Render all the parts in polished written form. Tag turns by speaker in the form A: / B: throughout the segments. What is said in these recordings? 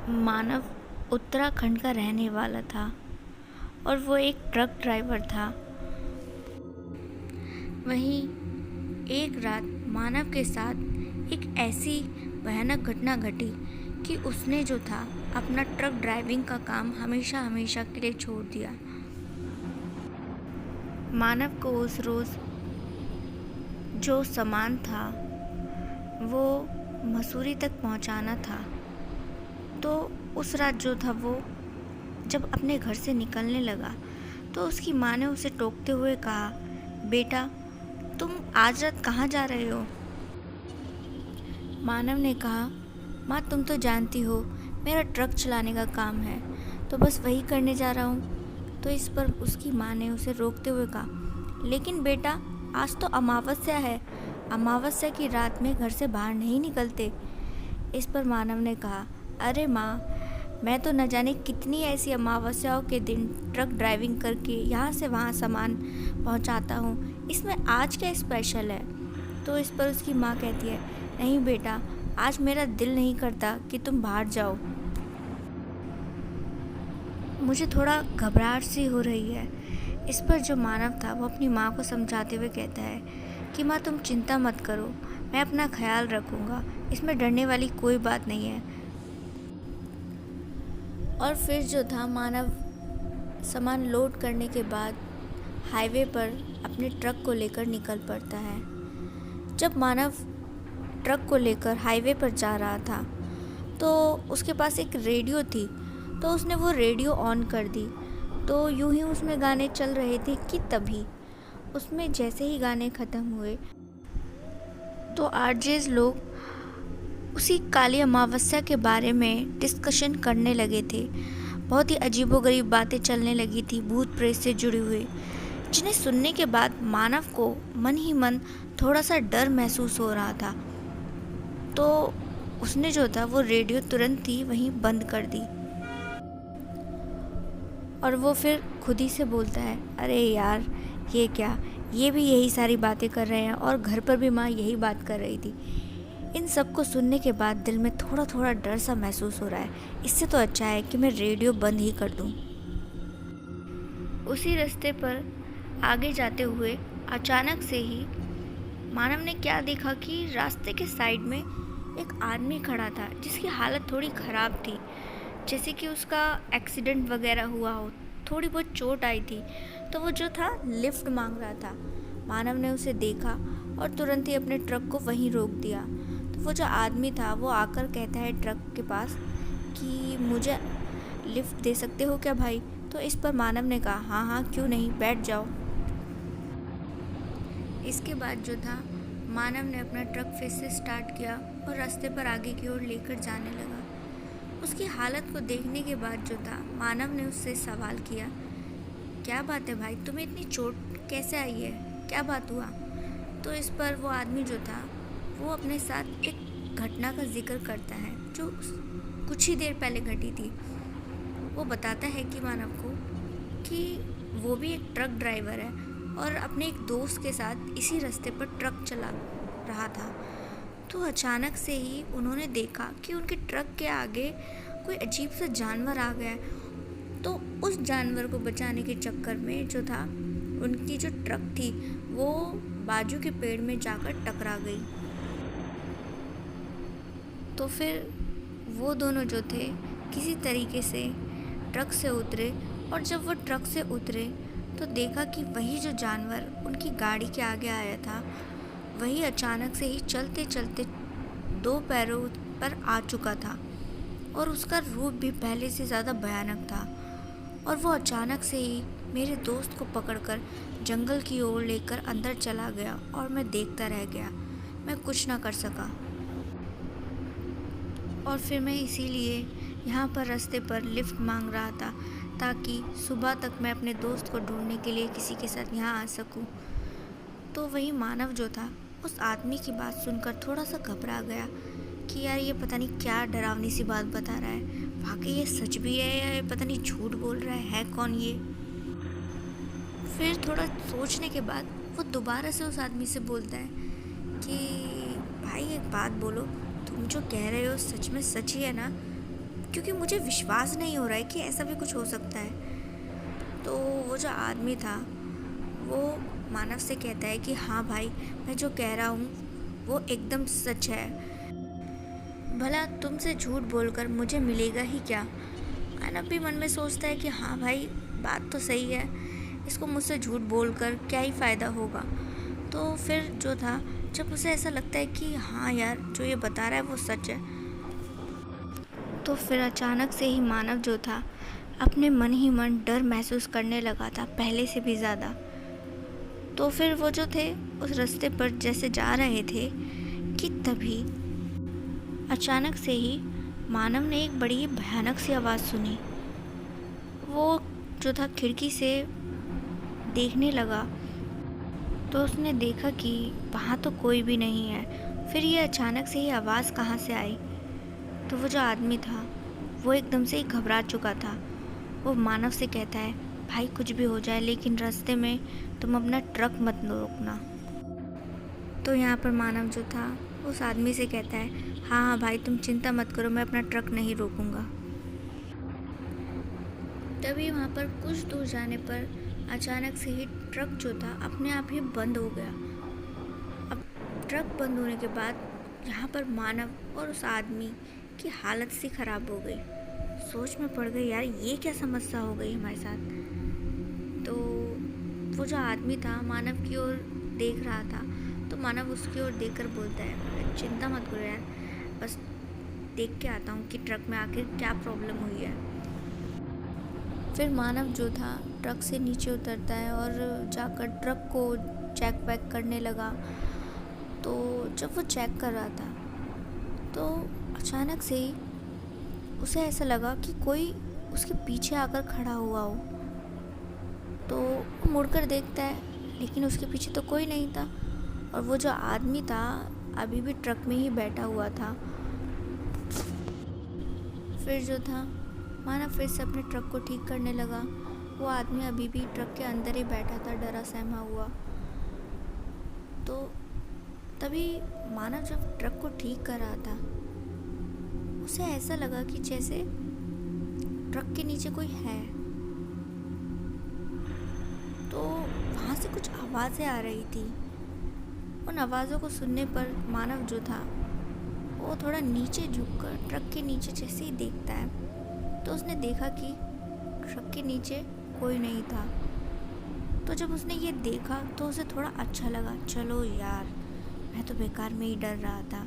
A: मानव उत्तराखंड का रहने वाला था और वो एक ट्रक ड्राइवर था। वहीं एक रात मानव के साथ एक ऐसी भयानक घटना घटी कि उसने जो था अपना ट्रक ड्राइविंग का काम हमेशा हमेशा के लिए छोड़ दिया। मानव को उस रोज़ जो सामान था वो मसूरी तक पहुंचाना था। तो उस रात जो था वो जब अपने घर से निकलने लगा तो उसकी माँ ने उसे टोकते हुए कहा, बेटा तुम आज रात कहाँ जा रहे हो? मानव ने कहा, माँ तुम तो जानती हो मेरा ट्रक चलाने का काम है, तो बस वही करने जा रहा हूँ। तो इस पर उसकी माँ ने उसे रोकते हुए कहा, लेकिन बेटा आज तो अमावस्या है, अमावस्या की रात में घर से बाहर नहीं निकलते। इस पर मानव ने कहा, अरे माँ मैं तो न जाने कितनी ऐसी अमावस्याओं के दिन ट्रक ड्राइविंग करके यहाँ से वहाँ सामान पहुँचाता हूँ, इसमें आज क्या स्पेशल है? तो इस पर उसकी माँ कहती है, नहीं बेटा आज मेरा दिल नहीं करता कि तुम बाहर जाओ, मुझे थोड़ा घबराहट सी हो रही है। इस पर जो मानव था वो अपनी माँ को समझाते हुए कहता है कि माँ तुम चिंता मत करो, मैं अपना ख्याल रखूँगा, इसमें डरने वाली कोई बात नहीं है। और फिर जो था मानव सामान लोड करने के बाद हाईवे पर अपने ट्रक को लेकर निकल पड़ता है। जब मानव ट्रक को लेकर हाईवे पर जा रहा था तो उसके पास एक रेडियो थी, तो उसने वो रेडियो ऑन कर दी। तो यूं ही उसमें गाने चल रहे थे कि तभी उसमें जैसे ही गाने ख़त्म हुए तो आरजेस लोग उसी काली अमावस्या के बारे में डिस्कशन करने लगे थे। बहुत ही अजीबोगरीब बातें चलने लगी थी भूत प्रेत से जुड़ी हुई, जिन्हें सुनने के बाद मानव को मन ही मन थोड़ा सा डर महसूस हो रहा था। तो उसने जो था वो रेडियो तुरंत ही वहीं बंद कर दी और वो फिर खुद ही से बोलता है, अरे यार ये क्या, ये भी यही सारी बातें कर रहे हैं और घर पर भी माँ यही बात कर रही थी। इन सब को सुनने के बाद दिल में थोड़ा थोड़ा डर सा महसूस हो रहा है, इससे तो अच्छा है कि मैं रेडियो बंद ही कर दूं। उसी रास्ते पर आगे जाते हुए अचानक से ही मानव ने क्या देखा कि रास्ते के साइड में एक आदमी खड़ा था जिसकी हालत थोड़ी ख़राब थी, जैसे कि उसका एक्सीडेंट वगैरह हुआ हो, थोड़ी बहुत चोट आई थी। तो वो जो था लिफ्ट मांग रहा था। मानव ने उसे देखा और तुरंत ही अपने ट्रक को वहीं रोक दिया। तो वो जो आदमी था वो आकर कहता है ट्रक के पास कि मुझे लिफ्ट दे सकते हो क्या भाई? तो इस पर मानव ने कहा, हाँ हाँ क्यों नहीं, बैठ जाओ। इसके बाद जो था मानव ने अपना ट्रक फिर से स्टार्ट किया और रास्ते पर आगे की ओर लेकर जाने लगा। उसकी हालत को देखने के बाद जो था मानव ने उससे सवाल किया, क्या बात है भाई, तुम्हें इतनी चोट कैसे आई है, क्या बात हुआ? तो इस पर वो आदमी जो था वो अपने साथ एक घटना का जिक्र करता है जो कुछ ही देर पहले घटी थी। वो बताता है कि मानव को कि वो भी एक ट्रक ड्राइवर है और अपने एक दोस्त के साथ इसी रास्ते पर ट्रक चला रहा था। तो अचानक से ही उन्होंने देखा कि उनके ट्रक के आगे कोई अजीब सा जानवर आ गया। तो उस जानवर को बचाने के चक्कर में जो था उनकी जो ट्रक थी वो बाजू के पेड़ में जाकर टकरा गई। तो फिर वो दोनों जो थे किसी तरीके से ट्रक से उतरे और जब वो ट्रक से उतरे तो देखा कि वही जो जानवर उनकी गाड़ी के आगे आया था वही अचानक से ही चलते चलते दो पैरों पर आ चुका था और उसका रूप भी पहले से ज़्यादा भयानक था। और वो अचानक से ही मेरे दोस्त को पकड़कर जंगल की ओर लेकर अंदर चला गया और मैं देखता रह गया, मैं कुछ ना कर सका। और फिर मैं इसीलिए यहाँ पर रास्ते पर लिफ्ट मांग रहा था ताकि सुबह तक मैं अपने दोस्त को ढूंढने के लिए किसी के साथ यहाँ आ सकूँ। तो वही मानव जो था उस आदमी की बात सुनकर थोड़ा सा घबरा गया कि यार ये पता नहीं क्या डरावनी सी बात बता रहा है, वाकई ये सच भी है या ये पता नहीं झूठ बोल रहा है कौन ये? फिर थोड़ा सोचने के बाद वो दोबारा से उस आदमी से बोलता है कि भाई एक बात बोलो, तुम जो कह रहे हो सच में सच ही है ना? क्योंकि मुझे विश्वास नहीं हो रहा है कि ऐसा भी कुछ हो सकता है। तो वो जो आदमी था वो मानव से कहता है कि हाँ भाई, मैं जो कह रहा हूँ वो एकदम सच है। भला तुमसे झूठ बोलकर मुझे मिलेगा ही क्या। मानव भी मन में सोचता है कि हाँ भाई, बात तो सही है, इसको मुझसे झूठ बोलकर क्या ही फ़ायदा होगा। तो फिर जो था, जब उसे ऐसा लगता है कि हाँ यार, जो ये बता रहा है वो सच है, तो फिर अचानक से ही मानव जो था अपने मन ही मन डर महसूस करने लगा था, पहले से भी ज़्यादा। तो फिर वो जो थे उस रास्ते पर जैसे जा रहे थे कि तभी अचानक से ही मानव ने एक बड़ी ही भयानक सी आवाज़ सुनी। वो जो था खिड़की से देखने लगा तो उसने देखा कि वहाँ तो कोई भी नहीं है। फिर ये अचानक से ही आवाज़ कहाँ से आई। तो वो जो आदमी था वो एकदम से ही घबरा चुका था। वो मानव से कहता है, भाई कुछ भी हो जाए लेकिन रास्ते में तुम अपना ट्रक मत रोकना। तो यहाँ पर मानव जो था उस आदमी से कहता है, हाँ हाँ भाई, तुम चिंता मत करो, मैं अपना ट्रक नहीं रोकूंगा। तभी वहाँ पर कुछ दूर जाने पर अचानक से ही ट्रक जो था अपने आप ही बंद हो गया। अब ट्रक बंद होने के बाद यहाँ पर मानव और उस आदमी की हालत सी ख़राब हो गई। सोच में पड़ गई, यार ये क्या समस्या हो गई हमारे साथ। तो वो जो आदमी था मानव की ओर देख रहा था, तो मानव उसकी ओर देखकर बोलता है, चिंता मत करो यार, बस देख के आता हूँ कि ट्रक में आखिर क्या प्रॉब्लम हुई है। फिर मानव जो था ट्रक से नीचे उतरता है और जाकर ट्रक को चेक वैक करने लगा। तो जब वो चेक कर रहा था तो अचानक से ही उसे ऐसा लगा कि कोई उसके पीछे आकर खड़ा हुआ हो। तो वो मुड़कर देखता है लेकिन उसके पीछे तो कोई नहीं था और वो जो आदमी था अभी भी ट्रक में ही बैठा हुआ था। फिर जो था मानव फिर से अपने ट्रक को ठीक करने लगा। वो आदमी अभी भी ट्रक के अंदर ही बैठा था, डरा सहमा हुआ। तो तभी मानव जब ट्रक को ठीक कर रहा था उसे ऐसा लगा कि जैसे ट्रक के नीचे कोई है। तो वहाँ से कुछ आवाज़ें आ रही थी। उन आवाज़ों को सुनने पर मानव जो था वो थोड़ा नीचे झुककर ट्रक के नीचे जैसे ही देखता है तो उसने देखा कि ट्रक के नीचे कोई नहीं था। तो जब उसने ये देखा तो उसे थोड़ा अच्छा लगा, चलो यार, मैं तो बेकार में ही डर रहा था।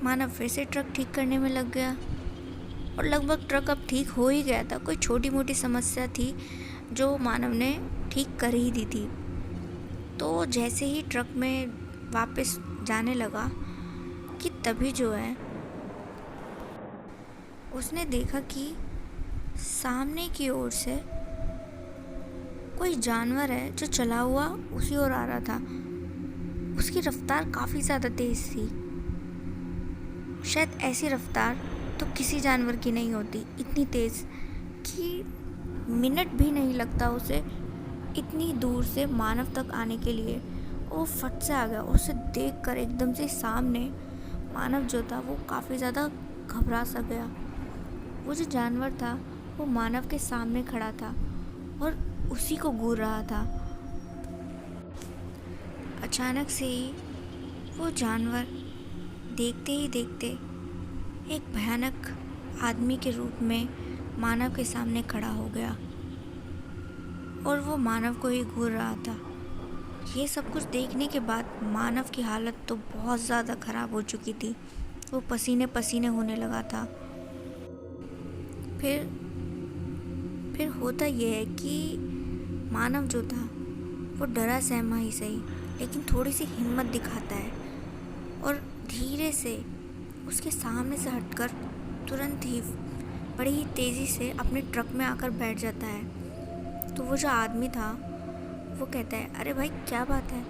A: मानव फिर से ट्रक ठीक करने में लग गया और लगभग ट्रक अब ठीक हो ही गया था। कोई छोटी मोटी समस्या थी जो मानव ने ठीक कर ही दी थी। तो जैसे ही ट्रक में वापस जाने लगा कि तभी जो है उसने देखा कि सामने की ओर से कोई जानवर है जो चला हुआ उसी ओर आ रहा था। उसकी रफ्तार काफ़ी ज़्यादा तेज़ थी। शायद ऐसी रफ्तार तो किसी जानवर की नहीं होती, इतनी तेज़ कि मिनट भी नहीं लगता उसे इतनी दूर से मानव तक आने के लिए। वो फट से आ गया। उसे देखकर एकदम से सामने मानव जो था वो काफ़ी ज़्यादा घबरा सा गया। वो जो जानवर था वो मानव के सामने खड़ा था और उसी को घूर रहा था। अचानक से ही वो जानवर देखते ही देखते एक भयानक आदमी के रूप में मानव के सामने खड़ा हो गया और वो मानव को ही घूर रहा था। ये सब कुछ देखने के बाद मानव की हालत तो बहुत ज़्यादा ख़राब हो चुकी थी। वो पसीने पसीने होने लगा था। फिर होता ये है कि मानव जो था वो डरा सहमा ही सही लेकिन थोड़ी सी हिम्मत दिखाता है और धीरे से उसके सामने से हटकर तुरंत ही बड़ी ही तेज़ी से अपने ट्रक में आकर बैठ जाता है। तो वो जो आदमी था वो कहता है, अरे भाई क्या बात है,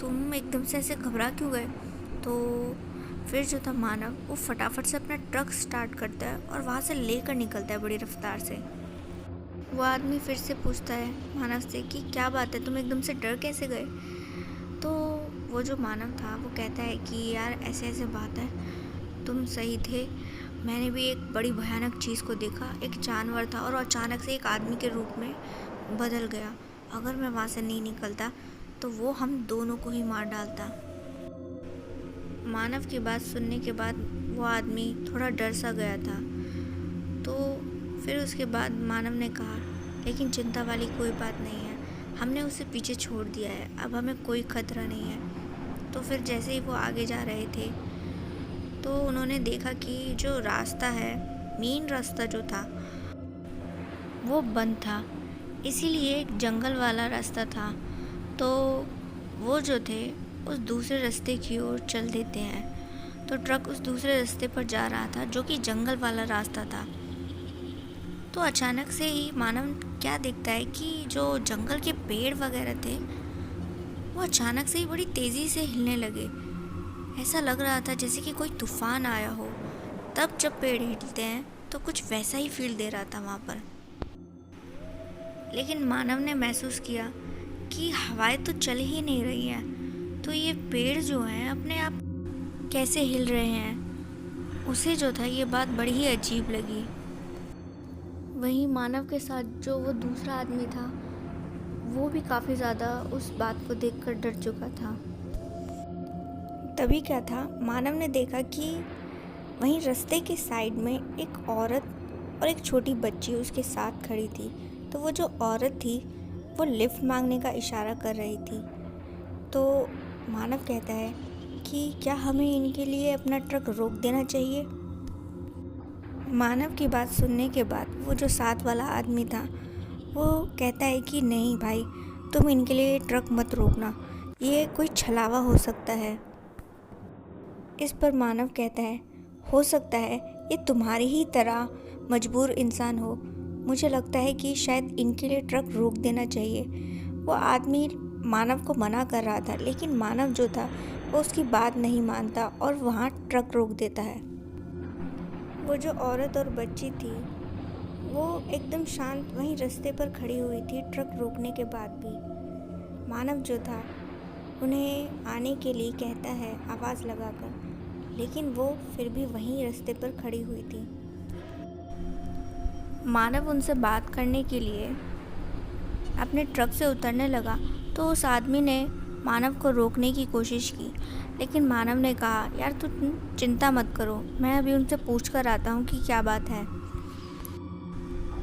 A: तुम एकदम से ऐसे घबरा क्यों गए। तो फिर जो था मानव वो फटाफट से अपना ट्रक स्टार्ट करता है और वहाँ से लेकर निकलता है बड़ी रफ्तार से। वो आदमी फिर से पूछता है मानव से कि क्या बात है, तुम एकदम से डर कैसे गए। तो वो जो मानव था वो कहता है कि यार ऐसे ऐसे बात है। तुम सही थे। मैंने भी एक बड़ी भयानक चीज़ को देखा। एक जानवर था और अचानक से एक आदमी के रूप में बदल गया। अगर मैं वहाँ से नहीं निकलता तो वो हम दोनों को ही मार डालता। मानव की बात सुनने के बाद वो आदमी थोड़ा डर सा गया था। तो फिर उसके बाद मानव ने कहा, लेकिन चिंता वाली कोई बात नहीं है, हमने उसे पीछे छोड़ दिया है, अब हमें कोई खतरा नहीं है। तो फिर जैसे ही वो आगे जा रहे थे तो उन्होंने देखा कि जो रास्ता है, मेन रास्ता जो था वो बंद था, इसीलिए एक जंगल वाला रास्ता था। तो वो जो थे उस दूसरे रास्ते की ओर चल देते हैं। तो ट्रक उस दूसरे रास्ते पर जा रहा था जो कि जंगल वाला रास्ता था। तो अचानक से ही मानव क्या देखता है कि जो जंगल के पेड़ वगैरह थे वो अचानक से ही बड़ी तेज़ी से हिलने लगे। ऐसा लग रहा था जैसे कि कोई तूफान आया हो। तब जब पेड़ हिलते हैं तो कुछ वैसा ही फील दे रहा था वहाँ पर। लेकिन मानव ने महसूस किया कि हवाएं तो चल ही नहीं रही हैं, तो ये पेड़ जो हैं अपने आप कैसे हिल रहे हैं। उसे जो था ये बात बड़ी ही अजीब लगी। वहीं मानव के साथ जो वो दूसरा आदमी था वो भी काफ़ी ज़्यादा उस बात को देखकर डर चुका था। तभी क्या था, मानव ने देखा कि वहीं रास्ते के साइड में एक औरत और एक छोटी बच्ची उसके साथ खड़ी थी। तो वो जो औरत थी वो लिफ्ट मांगने का इशारा कर रही थी। तो मानव कहता है कि क्या हमें इनके लिए अपना ट्रक रोक देना चाहिए। मानव की बात सुनने के बाद वो जो साथ वाला आदमी था वो कहता है कि नहीं भाई, तुम इनके लिए ट्रक मत रोकना, ये कोई छलावा हो सकता है। इस पर मानव कहता है, हो सकता है ये तुम्हारी ही तरह मजबूर इंसान हो, मुझे लगता है कि शायद इनके लिए ट्रक रोक देना चाहिए। वो आदमी मानव को मना कर रहा था, लेकिन मानव जो था वो उसकी बात नहीं मानता और वहाँ ट्रक रोक देता है। वो जो औरत और बच्ची थी वो एकदम शांत वहीं रास्ते पर खड़ी हुई थी ट्रक रोकने के बाद भी। मानव जो था उन्हें आने के लिए कहता है आवाज़ लगाकर, लेकिन वो फिर भी वहीं रास्ते पर खड़ी हुई थी। मानव उनसे बात करने के लिए अपने ट्रक से उतरने लगा तो उस आदमी ने मानव को रोकने की कोशिश की, लेकिन मानव ने कहा, यार तू चिंता मत करो, मैं अभी उनसे पूछ कर आता हूँ कि क्या बात है।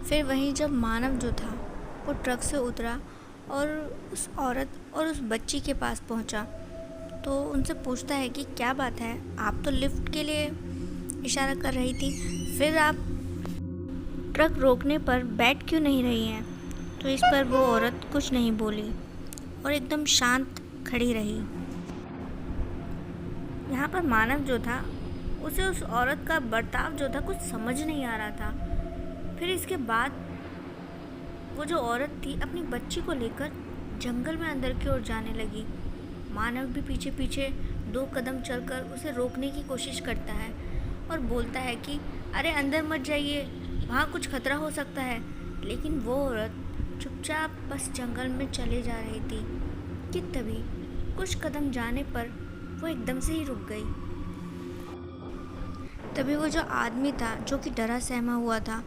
A: फिर वहीं जब मानव जो था वो ट्रक से उतरा और उस औरत और उस बच्ची के पास पहुँचा तो उनसे पूछता है कि क्या बात है, आप तो लिफ्ट के लिए इशारा कर रही थी, फिर आप ट्रक रोकने पर बैठ क्यों नहीं रही हैं। तो इस पर वो औरत कुछ नहीं बोली और एकदम शांत खड़ी रही। यहाँ पर मानव जो था उसे उस औरत का बर्ताव जो था कुछ समझ नहीं आ रहा था। फिर इसके बाद वो जो औरत थी अपनी बच्ची को लेकर जंगल में अंदर की ओर जाने लगी। मानव भी पीछे पीछे 2 कदम चलकर उसे रोकने की कोशिश करता है और बोलता है कि अरे अंदर मत जाइए, वहाँ कुछ खतरा हो सकता है। लेकिन वो औरत चुपचाप बस जंगल में चले जा रही थी कि तभी कुछ कदम जाने पर वो एकदम से ही रुक गई। तभी वो जो आदमी था जो कि डरा सहमा हुआ था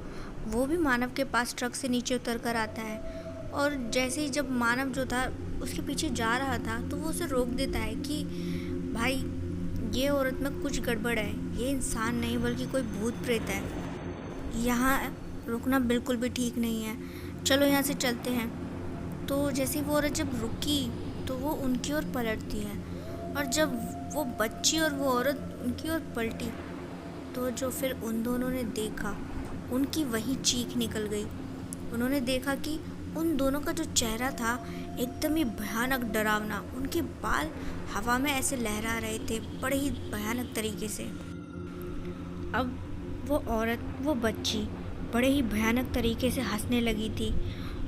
A: वो भी मानव के पास ट्रक से नीचे उतर कर आता है और जैसे ही जब मानव जो था उसके पीछे जा रहा था तो वो उसे रोक देता है कि भाई ये औरत में कुछ गड़बड़ है, ये इंसान नहीं बल्कि कोई भूत प्रेत है, यहाँ रुकना बिल्कुल भी ठीक नहीं है, चलो यहाँ से चलते हैं। तो जैसे वो औरत जब रुकी तो वो उनकी ओर पलटती है और जब वो बच्ची और वो औरत उनकी ओर पलटी तो जो फिर उन दोनों ने देखा उनकी वही चीख निकल गई। उन्होंने देखा कि उन दोनों का जो चेहरा था एकदम ही भयानक डरावना, उनके बाल हवा में ऐसे लहरा रहे थे बड़े ही भयानक तरीके से। अब वो औरत वो बच्ची बड़े ही भयानक तरीके से हंसने लगी थी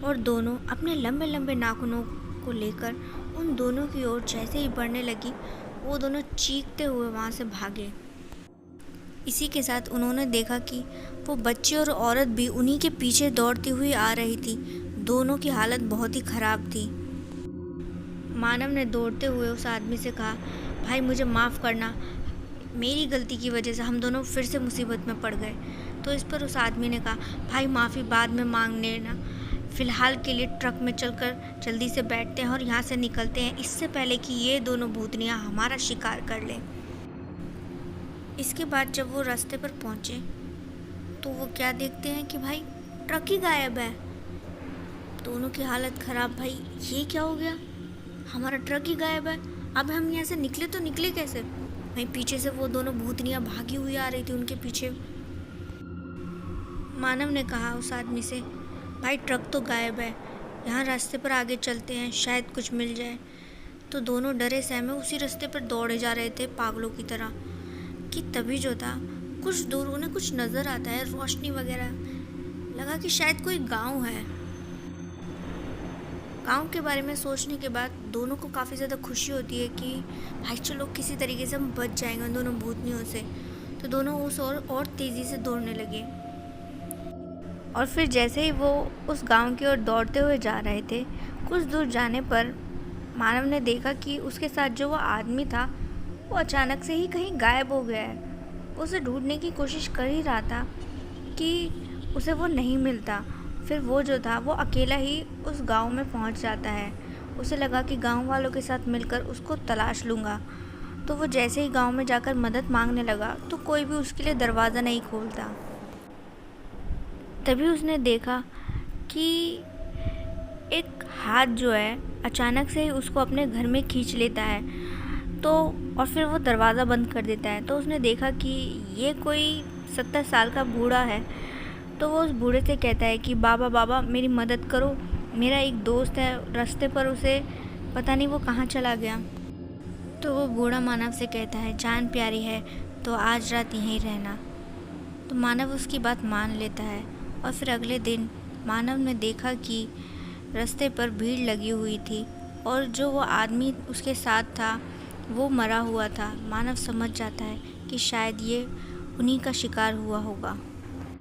A: और दोनों अपने लंबे लंबे नाखूनों को लेकर उन दोनों की ओर जैसे ही बढ़ने लगी वो दोनों चीखते हुए वहाँ से भागे। इसी के साथ उन्होंने देखा कि वो बच्ची और औरत भी उन्हीं के पीछे दौड़ती हुई आ रही थी। दोनों की हालत बहुत ही ख़राब थी। मानव ने दौड़ते हुए उस आदमी से कहा, भाई मुझे माफ़ करना, मेरी गलती की वजह से हम दोनों फिर से मुसीबत में पड़ गए। तो इस पर उस आदमी ने कहा, भाई माफ़ी बाद में मांग लेना, फ़िलहाल के लिए ट्रक में चलकर जल्दी से बैठते हैं और यहाँ से निकलते हैं, इससे पहले कि ये दोनों भूतनियाँ हमारा शिकार कर लें। इसके बाद जब वो रास्ते पर पहुँचे तो वो क्या देखते हैं कि भाई ट्रक ही गायब है। दोनों की हालत ख़राब, भाई ये क्या हो गया, हमारा ट्रक ही गायब है, अब हम यहाँ से निकले तो निकले कैसे। वहीं पीछे से वो दोनों भूतनियाँ भागी हुई आ रही थी उनके पीछे। मानव ने कहा उस आदमी से, भाई ट्रक तो गायब है, यहाँ रास्ते पर आगे चलते हैं, शायद कुछ मिल जाए। तो दोनों डरे सहमे उसी रास्ते पर दौड़े जा रहे थे पागलों की तरह कि तभी जो था कुछ दूर उन्हें कुछ नज़र आता है, रोशनी वगैरह। लगा कि शायद कोई गांव है। गांव के बारे में सोचने के बाद दोनों को काफ़ी ज़्यादा खुशी होती है कि भाई चलो किसी तरीके से हम बच जाएंगे उन दोनों भूतनियों से। तो दोनों उस और तेज़ी से दौड़ने लगे। और फिर जैसे ही वो उस गांव की ओर दौड़ते हुए जा रहे थे, कुछ दूर जाने पर मानव ने देखा कि उसके साथ जो वो आदमी था वो अचानक से ही कहीं गायब हो गया है। उसे ढूंढने की कोशिश कर ही रहा था कि उसे वो नहीं मिलता। फिर वो जो था वो अकेला ही उस गांव में पहुंच जाता है। उसे लगा कि गांव वालों के साथ मिलकर उसको तलाश लूँगा। तो वो जैसे ही गांव में जाकर मदद मांगने लगा तो कोई भी उसके लिए दरवाज़ा नहीं खोलता। तभी उसने देखा कि एक हाथ जो है अचानक से ही उसको अपने घर में खींच लेता है। तो और फिर वो दरवाज़ा बंद कर देता है। तो उसने देखा कि ये कोई 70 साल का बूढ़ा है। तो वो उस बूढ़े से कहता है कि बाबा बाबा मेरी मदद करो, मेरा एक दोस्त है, रास्ते पर उसे पता नहीं वो कहाँ चला गया। तो वो बूढ़ा मानव से कहता है, जान प्यारी है तो आज रात यहीं रहना। तो मानव उसकी बात मान लेता है। और फिर अगले दिन मानव ने देखा कि रास्ते पर भीड़ लगी हुई थी और जो वो आदमी उसके साथ था वो मरा हुआ था। मानव समझ जाता है कि शायद ये उन्हीं का शिकार हुआ होगा।